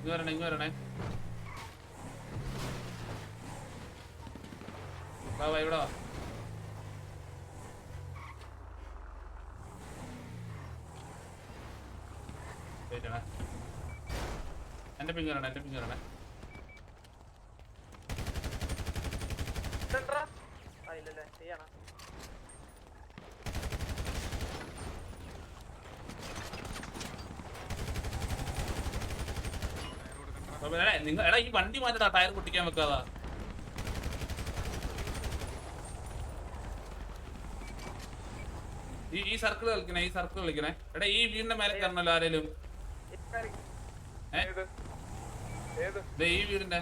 വരണേ വാ ഇവിടെ വാ. എന്റെ പിങ് വരണേ എടാ ഈ വണ്ടി മാറ്റടാ, ടയർ പൊട്ടിക്കാൻ വെക്കാതാ. ഈ സർക്കിൾ കളിക്കണേ എടാ. ഈ വീടിന്റെ മേലെ കയറണല്ലോ ആരേലും. ഈ വീടിന്റെ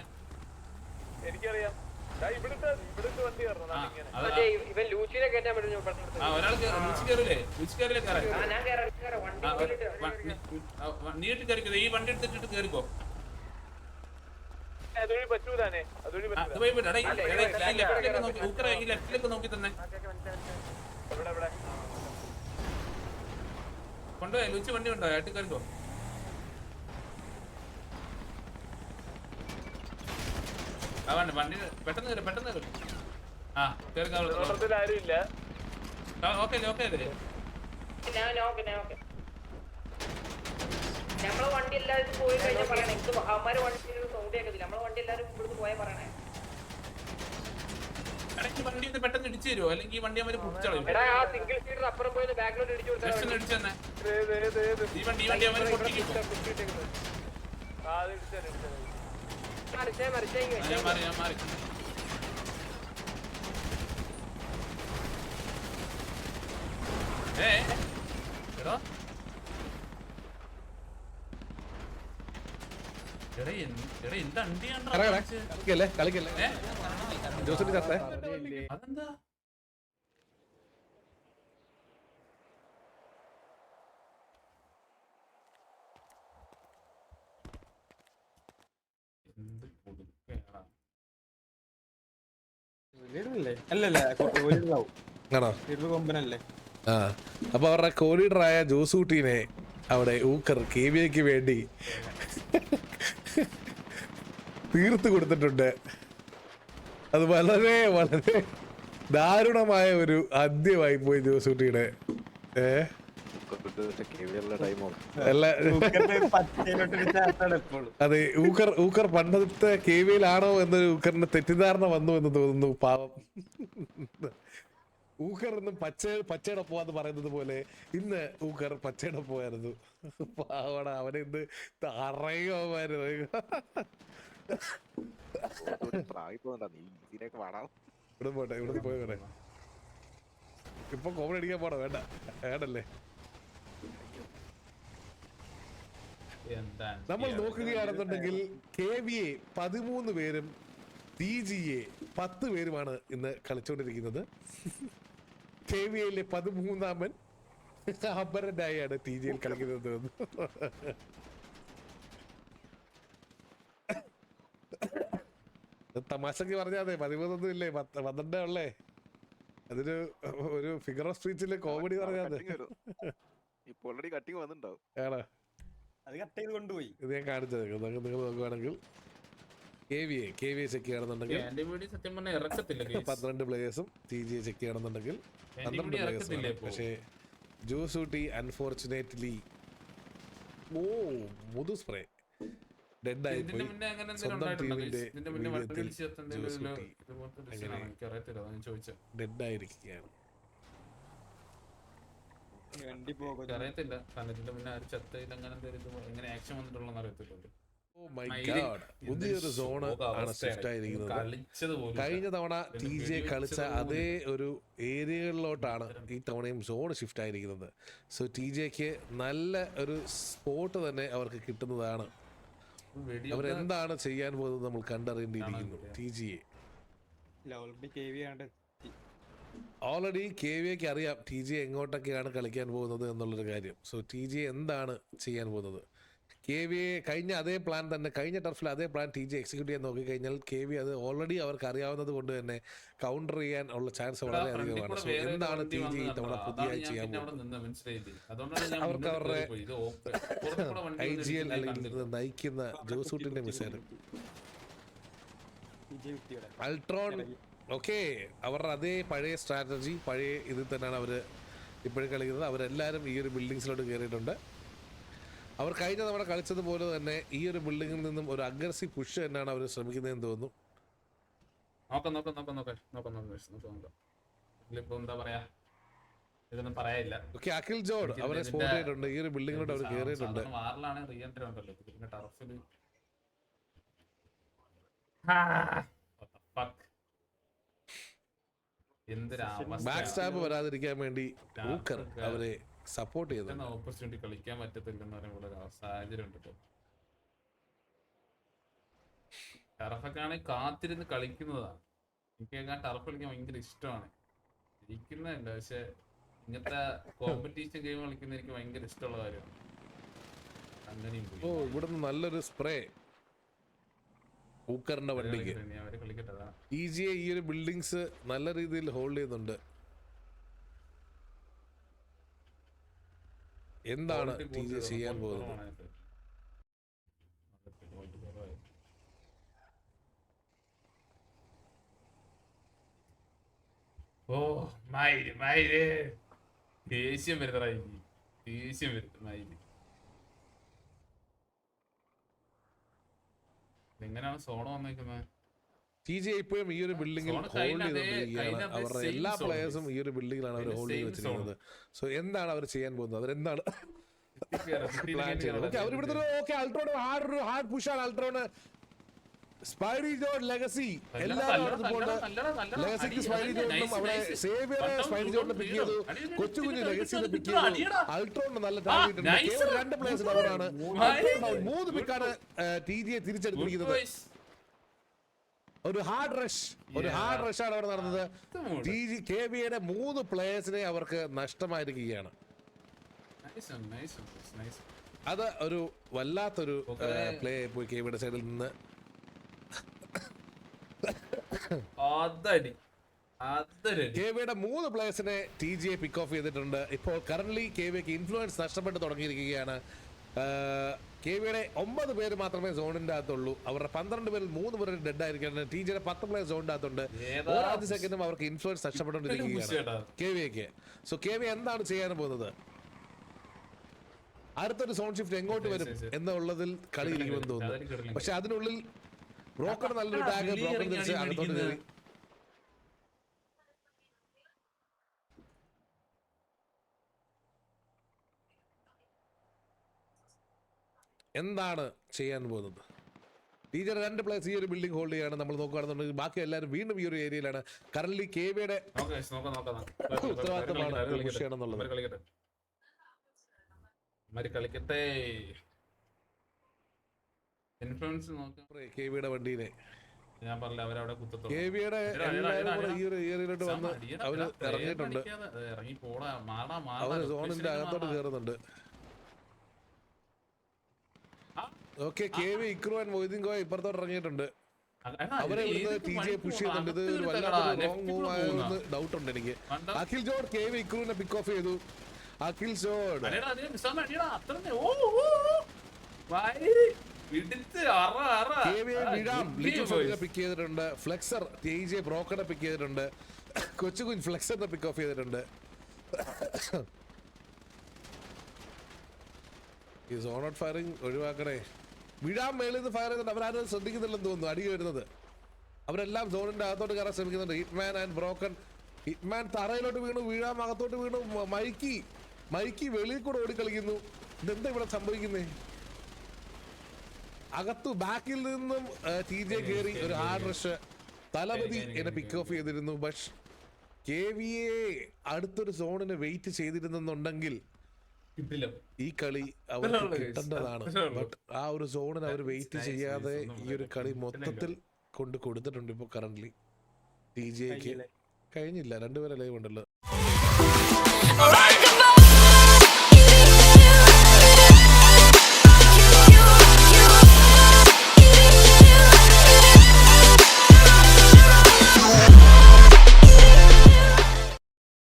നീട്ട് കയറിക്കോ. ഈ വണ്ടി എടുത്തിട്ട് കയറിക്കോ. ലെഫ്റ്റിലേക്ക് നോക്കി തന്നെ കൊണ്ടുപോയി. ലൂച്ചി വണ്ടി കൊണ്ടോ ആയിട്ട് കയറിക്കോ. വണ്ടി പെട്ടെന്ന് കയറി. ആ കയറി. ഓക്കെ നമ്മളെ വണ്ടി എല്ലാവരും പോയി കഴിഞ്ഞാൽ പറയണേ. അവന്മാര് വണ്ടി സൗണ്ട് കേൾക്കത്തില്ല. നമ്മളെ വണ്ടി എല്ലാവരും ഇവിടുന്ന് പോയാൽ പറയണേ. ഇടയ്ക്ക് വണ്ടി ഒന്ന് പെട്ടെന്ന് ഇടിച്ചു തരുമോ, അല്ലെങ്കിൽ വണ്ടി അവര് പൊട്ടിച്ചോളൂ. സിംഗിൾ സീറ്റർ അപ്പുറം പോയി ബാക്കിലോട്ട് ഇടിച്ചു തന്നെ ഈ വണ്ടി അവര് പൊട്ടിക്കും. ഞാൻ മാറി. എടാ എന്താ അതെന്താ അപ്പൊ അവരുടെ കോലീഡറായ ജോസൂട്ടീനെ അവിടെ ഊക്കർ KBAക്ക് വേണ്ടി തീർത്തു കൊടുത്തിട്ടുണ്ട്. അത് വളരെ വളരെ ദാരുണമായ ഒരു അന്ത്യമായി പോയി ജോസൂട്ടിയുടെ. അതെ, ഊക്കർ പണ്ടത്തെ KBAയിലാണോ എന്നൊരു ഊക്കറിന്റെ തെറ്റിദ്ധാരണ വന്നു എന്ന് തോന്നുന്നു. പാവം ഊക്കർ ഇന്നും പച്ചയുടെ പോവാന്ന് പറയുന്നത് പോലെ ഇന്ന് ഊക്കർ പച്ചയുടെ പോയായിരുന്നു. പാവട അവനെ ഇന്ന് തറയുമായിരുന്നു. ഇവിടെ പോയി വേണേ. ഇപ്പൊ കോമഡി അടിക്കാൻ പോണോ? വേണ്ടല്ലേ. നമ്മൾ നോക്കുകയാണെന്നുണ്ടെങ്കിൽ KBA 13 പേരും TGA 10 പേരുമാണ് ഇന്ന് കളിച്ചുകൊണ്ടിരിക്കുന്നത്. KBAയിലെ 13ാമൻ അപരനായാണ് TGAയിൽ കളിക്കുന്നത്. തമാശക്ക് പറഞ്ഞാതെ 13 ഇല്ലേ, 12 ഉള്ളേ. അതൊരു ഫിഗർ ഓഫ് സ്പീച്ചില് കോമഡി പറഞ്ഞാതെ. ആണോ? ഇത് ഞാൻ കാണിച്ചത് നിങ്ങൾ നോക്കുവാണെങ്കിൽ KBA ചെക്ക് ചെയ്യണമെന്നുണ്ടെങ്കിൽ 12 പ്ലേയേഴ്സും TGA ചെക്ക് ചെയ്യണമെന്നുണ്ടെങ്കിൽ 12 പ്ലേയേഴ്സ്. പക്ഷേ ജോസൂട്ടി അൺഫോർച്ചുനേറ്റ്ലി മുതു സ്പ്രേ ഡെഡ് ആയി പോയി. സ്വന്തം ടീമിന്റെ ജോസൂട്ടി ഡെഡ് ആയിരിക്കുകയാണ്. അറിയത്തില്ല. എങ്ങനെ ആക്ഷൻ വന്നിട്ടുള്ളതെന്ന് അറിയത്തില്ലല്ലോ. പുതിയൊരു സോണ് ആണ് ഷിഫ്റ്റ് ആയിരിക്കുന്നത്. കഴിഞ്ഞ തവണ TGA കളിച്ച അതേ ഒരു ഏരിയകളിലോട്ടാണ് ഈ തവണയും സോൺ ഷിഫ്റ്റ് ആയിരിക്കുന്നത്. സോ TGAക്ക് നല്ല ഒരു സ്പോട്ട് തന്നെ അവർക്ക് കിട്ടുന്നതാണ്. അവരെന്താണ് ചെയ്യാൻ പോകുന്നത് നമ്മൾ കണ്ടറിയേണ്ടിയിരിക്കുന്നു. TGA ഓൾറെഡി KVAക്ക് അറിയാം TJ എങ്ങോട്ടൊക്കെയാണ് കളിക്കാൻ പോകുന്നത് എന്നുള്ളൊരു കാര്യം. സോ TJ എന്താണ് ചെയ്യാൻ പോകുന്നത്? KVA കഴിഞ്ഞ അതേ പ്ലാൻ തന്നെ, കഴിഞ്ഞ ടർഫിൽ അതേ പ്ലാൻ TJ എക്സിക്യൂട്ട് ചെയ്യാൻ നോക്കിക്കഴിഞ്ഞാൽ KVA അത് ഓൾറെഡി അവർക്ക് അറിയാവുന്നത് കൊണ്ട് തന്നെ കൗണ്ടർ ചെയ്യാൻ ഉള്ള ചാൻസ് വളരെ അധികമാണ്. സോ എന്താണ് TJ ഇത്തവണ പുതിയതായി ചെയ്യാൻ പോകുന്നത്? അവർക്ക് അവരുടെ IGL അല്ലെങ്കിൽ നയിക്കുന്ന ജോസൂട്ടിന്റെ മിസൈൽ അൾട്രോൺ. ഓക്കെ, അവരുടെ അതേ പഴയ സ്ട്രാറ്റജി, പഴയ ഇതിൽ തന്നെയാണ് അവർ ഇപ്പോഴും കളിക്കുന്നത്. അവരെല്ലാവരും ഈ ഒരു ബിൽഡിങ്സിലോട്ട് കയറിയിട്ടുണ്ട്. അവർ കഴിഞ്ഞ തവണ കളിച്ചതുപോലെ തന്നെ ഈ ഒരു ബിൽഡിങ്ങിൽ നിന്നും ഒരു അഗ്രസീവ് പുഷ് തന്നെയാണ് അവർ ശ്രമിക്കുന്നതെന്ന് തോന്നുന്നു. ഓക്കെ, അഖിൽ ജോഡ് അവരെ സ്പോട്ട് ചെയ്തിട്ടുണ്ട്. ഈ ഒരു ബിൽഡിങ്ങിലോട്ട് അവർ കയറിയിട്ടുണ്ട്. ബാക്ക് സ്റ്റാബ് വരാതിരിക്കാൻ വേണ്ടി ഊക്കർ അവരെ സപ്പോർട്ട് ചെയ്തു. ഓപ്പർച്യൂണിറ്റി കളിക്കാൻ പറ്റത്തില്ലെന്ന് പറയുമ്പോൾ സാഹചര്യം ഉണ്ട്. ടർഫൊക്കെ ആണെങ്കിൽ കാത്തിരുന്ന് കളിക്കുന്നതാണ്. എനിക്ക് ടർഫ് കളിക്കാൻ ഭയങ്കര ഇഷ്ടമാണ്. ഇരിക്കുന്നതല്ല, പക്ഷെ ഇങ്ങനത്തെ കോമ്പറ്റീഷൻ ഗെയിം കളിക്കുന്ന എനിക്ക് ഭയങ്കര ഇഷ്ടമുള്ള കാര്യമാണ്. അങ്ങനെയും ഓ, ഇവിടുന്ന് നല്ലൊരു സ്പ്രേ ഊക്കറിന്റെ വണ്ടിക്ക്. TJ ഈ ഒരു ബിൽഡിങ്സ് നല്ല രീതിയിൽ ഹോൾഡ് ചെയ്യുന്നുണ്ട്. എന്താണ് TJ ചെയ്യാൻ പോകുന്നത്? ഓ മയില് മയില് ദേഷ്യം വരുന്നതാ, ദേഷ്യം വരുന്നത് മയില്. എങ്ങനെയാണ് സോണ വന്നേക്കുന്നത്? TJ ഇപ്പോഴും ഈ ഒരു ബിൽഡിംഗിൽ ഹോൾഡ് ചെയ്തുകൊണ്ടിരിക്കുകയാണ്. അവരുടെ എല്ലാ പ്ലേയേഴ്സും ഈ ഒരു ബിൽഡിംഗിലാണ് അവർ ഹോൾഡ് ചെയ്ത് വെച്ചിരിക്കുന്നത്. സോ എന്താണ് അവർ ചെയ്യാൻ പോകുന്നത്? അവരെന്താണ് പ്ലാൻ ചെയ്യുന്നത്? അവർ ഇവിടുത്തെ അൾട്രോൺ ഹാർഡ് പുഷാണ്. അൾട്രോണ് സ്പൈഡി ജോർഡ് ലെഗസി എല്ലാവരും ലെഗസിക്ക് സ്പൈഡി ജോർഡും അവിടെ സേവിയറെ സ്പൈഡി ജോർഡിനെ പിക്ക് ചെയ്തു. കൊച്ചുകുഞ്ഞ് ലെഗസിനെ പിക്ക് ചെയ്തു. അൾട്രോണിന് നല്ല ടാർഗറ്റ് ഉണ്ട്. കേവലം 2 പ്ലേയേഴ്സ് അവരാണ്. 3 പിക്കാണ് TJ തിരിച്ചെടുത്തിരിക്കുന്നത്. ഒരു ഹാർഡ് റഷ് ആണ് അവിടെ നടന്നത്. KVAയുടെ 3 പ്ലേയേഴ്സിനെ അവർക്ക് നഷ്ടമായിരിക്കുകയാണ്. അത് ഒരു വല്ലാത്തൊരു പ്ലേ പോയി KVAയുടെ സൈഡിൽ നിന്ന്. KVAയുടെ 3 പ്ലേയേഴ്സിനെ TJ പിക്ക് ഓഫ് ചെയ്തിട്ടുണ്ട്. ഇപ്പോൾ കറന്റ്ലി KVAക്ക് ഇൻഫ്ലുവൻസ് നഷ്ടപ്പെട്ട് തുടങ്ങിയിരിക്കുകയാണ്. KVAയുടെ 9 പേര് മാത്രമേ സോണിന്റെ അകത്തുള്ളൂ. അവരുടെ 12 പേരിൽ 3 പേര് ഡെഡ് ആയിരിക്കുകയാണ്. TJയുടെ 10 പ്ലേയേഴ്സ് സോണിന്റെ അകത്തുണ്ട്. ഓരോ 5 സെക്കൻഡും അവർക്ക് ഇൻഫ്ലുവൻസ് നഷ്ടപ്പെട്ടുകൊണ്ടിരിക്കുകയാണ് KVAക്ക്. സോ KVA എന്താണ് ചെയ്യാൻ പോകുന്നത്? അടുത്തൊരു സോൺ ഷിഫ്റ്റ് എങ്ങോട്ട് വരും എന്നുള്ളതിൽ കളി ഇരിക്കുമെന്ന് തോന്നുന്നു. പക്ഷെ അതിനുള്ളിൽ ബ്രോക്കർ നല്ലൊരു ടാഗ് ബ്രോക്കർ തിരിച്ച് അകത്തോട്ട് കയറി. എന്താണ് ചെയ്യാൻ പോകുന്നത്? TJയുടെ 2 പ്ലേയേഴ്സ് ഈ ഒരു ബിൽഡിംഗ് ഹോൾഡ് ചെയ്യാണ്. നമ്മൾ നോക്കുകയാണെന്നുണ്ടെങ്കിൽ ബാക്കി എല്ലാവരും വീണ്ടും ഈ ഒരു ഏരിയയിലാണ്. കറന്റ്ലി KVAയുടെ ഉത്തരവാദിത്തമാണ് പുഷ് ചെയ്യണമെന്നുള്ളത്. KVAയുടെ വണ്ടിയിലെ ഞാൻ പറഞ്ഞില്ല അവരവിടെ കുത്തത്തോളം KVAയുടെ എല്ലാവരും കൂടെ ഈ ഒരു ഏരിയയിലോട്ട് വന്ന് അവര് ഇറങ്ങിയിട്ടുണ്ട്. അവര് സോണിന്റെ അകത്തോട്ട് കയറുന്നുണ്ട്. ഓക്കെ, KVA ഇക്രു ആൻഡ് മൊയ്തീൻ കോയ ഇപ്പുറത്തോട്ട് ഇറങ്ങിയിട്ടുണ്ട്. അവരെ ഇവിടുന്ന് TJ പുഷ് ചെയ്യുന്നുണ്ട്. ഇത് ഒരു വല്ലാത്തൊരു റോങ് മൂവ് ആയെന്ന് ഡൗട്ട് ഉണ്ട് എനിക്ക്. അഖിൽ ജോഡ് KVA ഇക്രുവിനെ പിക്ക് ഓഫ് ചെയ്തു. അഖിൽ ജോഡ് പിക്ക് ചെയ്തിട്ടുണ്ട്. ഫ്ലെക്സർ TJ ബ്രോക്കറിനെ പിക്ക് ചെയ്തിട്ടുണ്ട്. കൊച്ചുകുഞ്ഞ് ഫ്ലെക്സറിനെ പിക്ക് ഓഫ് ചെയ്തിട്ടുണ്ട്. ഈ സോൺ ഔട്ട് ഫയറിംഗ് ഒഴിവാക്കണേ. വിടാൻ മേളിൽ നിന്ന് ഫയർ ചെയ്തിട്ട് അവരാരും ശ്രദ്ധിക്കുന്നില്ലെന്ന് തോന്നുന്നു. അടി വരുന്നത് അവരെല്ലാം സോണിന്റെ അകത്തോട്ട് കയറാൻ ശ്രമിക്കുന്നുണ്ട്. Hitman and broken. ഹിറ്റ്മാൻ തറയിലോട്ട് വീണു, വീഴാൻ അകത്തോട്ട് വീണു. മൈക്കി വെളിയിൽ കൂടെ ഓടിക്കളിക്കുന്നു. ഇതെന്താ ഇവിടെ സംഭവിക്കുന്നേ? അകത്തു ബാക്കിൽ നിന്നും TJ കയറി ഒരു ഹാർഡ് റഷ്. തലപതി എന്നെ പിക്ക് ഓഫ് ചെയ്തിരുന്നു. പക്ഷെ KVA അടുത്തൊരു സോണിന് വെയിറ്റ് ചെയ്തിരുന്നെന്നുണ്ടെങ്കിൽ ഈ കളി അവർക്ക് കിട്ടേണ്ടതാണ്. ബട്ട് ആ ഒരു സോണിന് അവർ വെയിറ്റ് ചെയ്യാതെ ഈ ഒരു കളി മൊത്തത്തിൽ കൊടുത്തിട്ടുണ്ട്. ഇപ്പോൾ കറന്റ്ലി ടി ജെക്ക് കഴിഞ്ഞില്ല, 2 പേരെ ലൈവ് ഉണ്ടല്ലോ.